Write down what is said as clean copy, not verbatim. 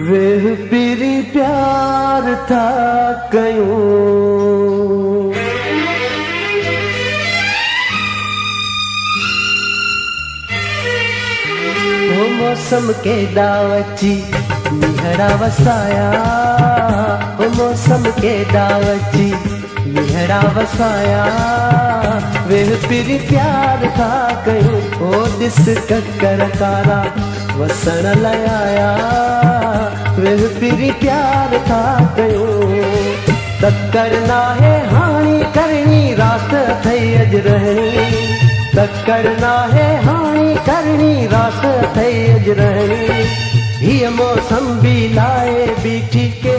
वेह पिरी प्यार था कयूं वो मौसम के दावची निहरा वसाया वो मौसम के दावची निहरा वसाया वेह पिरी प्यार था कयूं ओ दिस ककर कारा वसण लयाया वेह पिरी प्यार था कयूं तक्कर ना है हाणी करणी रात थई अज रहणी तक्कर ना है हाणी करणी रात थई अज रहणी हीअ मौसम भी लाए बीठी के